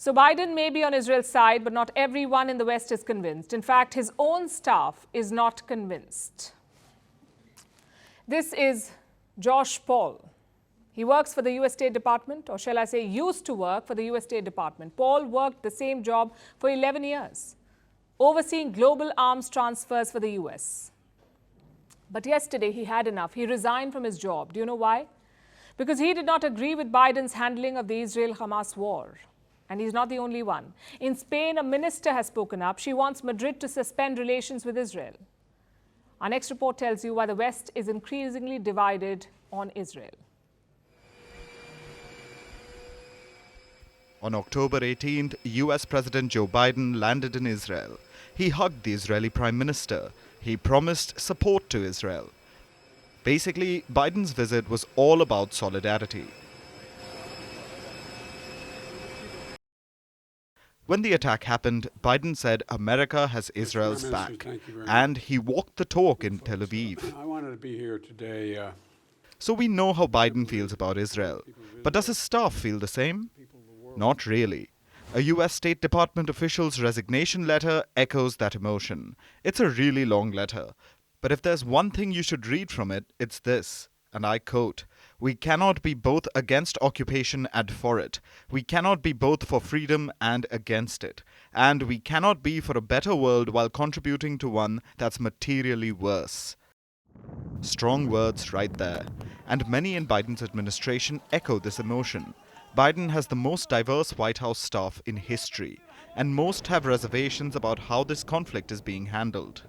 So Biden may be on Israel's side, but not everyone in the West is convinced. In fact, his own staff is not convinced. This is Josh Paul. He works for the U.S. State Department, or shall I say used to work for the U.S. State Department. Paul worked the same job for 11 years, overseeing global arms transfers for the U.S. But yesterday he had enough. He resigned from his job. Do you know why? Because he did not agree with Biden's handling of the Israel-Hamas war. And he's not the only one. In Spain, a minister has spoken up. She wants Madrid to suspend relations with Israel. Our next report tells you why the West is increasingly divided on Israel. On October 18th, US President Joe Biden landed in Israel. He hugged the Israeli Prime Minister. He promised support to Israel. Basically, Biden's visit was all about solidarity. When the attack happened, Biden said America has Israel's back, and he walked the talk in Tel Aviv. I wanted to be here today. So we know how Biden feels about Israel. But does his staff feel the same? Not really. A US State Department official's resignation letter echoes that emotion. It's a really long letter. But if there's one thing you should read from it, it's this, and I quote, "We cannot be both against occupation and for it. We cannot be both for freedom and against it. And we cannot be for a better world while contributing to one that's materially worse." Strong words right there. And many in Biden's administration echo this emotion. Biden has the most diverse White House staff in history, and most have reservations about how this conflict is being handled.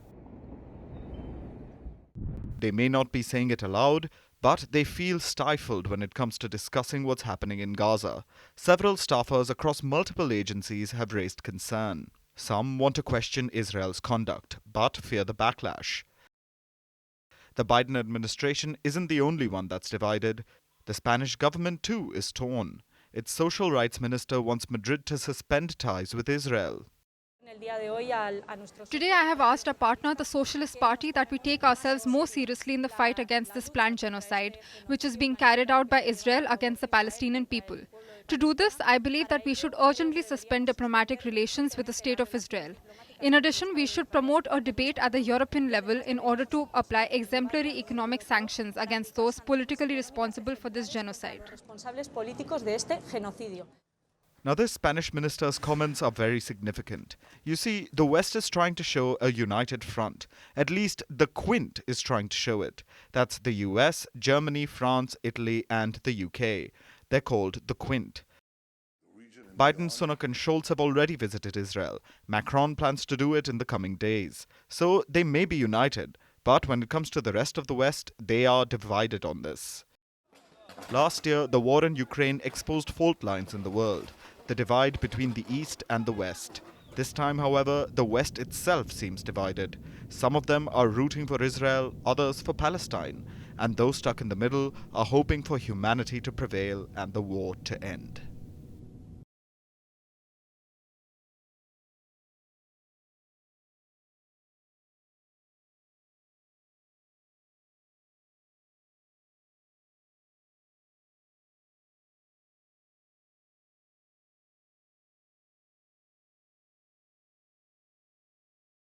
They may not be saying it aloud, but they feel stifled when it comes to discussing what's happening in Gaza. Several staffers across multiple agencies have raised concern. Some want to question Israel's conduct, but fear the backlash. The Biden administration isn't the only one that's divided. The Spanish government, too, is torn. Its social rights minister wants Madrid to suspend ties with Israel. Today I have asked our partner, the Socialist Party, that we take ourselves more seriously in the fight against this planned genocide, which is being carried out by Israel against the Palestinian people. To do this, I believe that we should urgently suspend diplomatic relations with the State of Israel. In addition, we should promote a debate at the European level in order to apply exemplary economic sanctions against those politically responsible for this genocide. Now, this Spanish minister's comments are very significant. You see, the West is trying to show a united front. At least the Quint is trying to show it. That's the US, Germany, France, Italy, and the UK. They're called the Quint. Biden, Sunak, and Scholz have already visited Israel. Macron plans to do it in the coming days. So they may be united, but when it comes to the rest of the West, they are divided on this. Last year, the war in Ukraine exposed fault lines in the world, the divide between the East and the West. This time, however, the West itself seems divided. Some of them are rooting for Israel, others for Palestine, and those stuck in the middle are hoping for humanity to prevail and the war to end.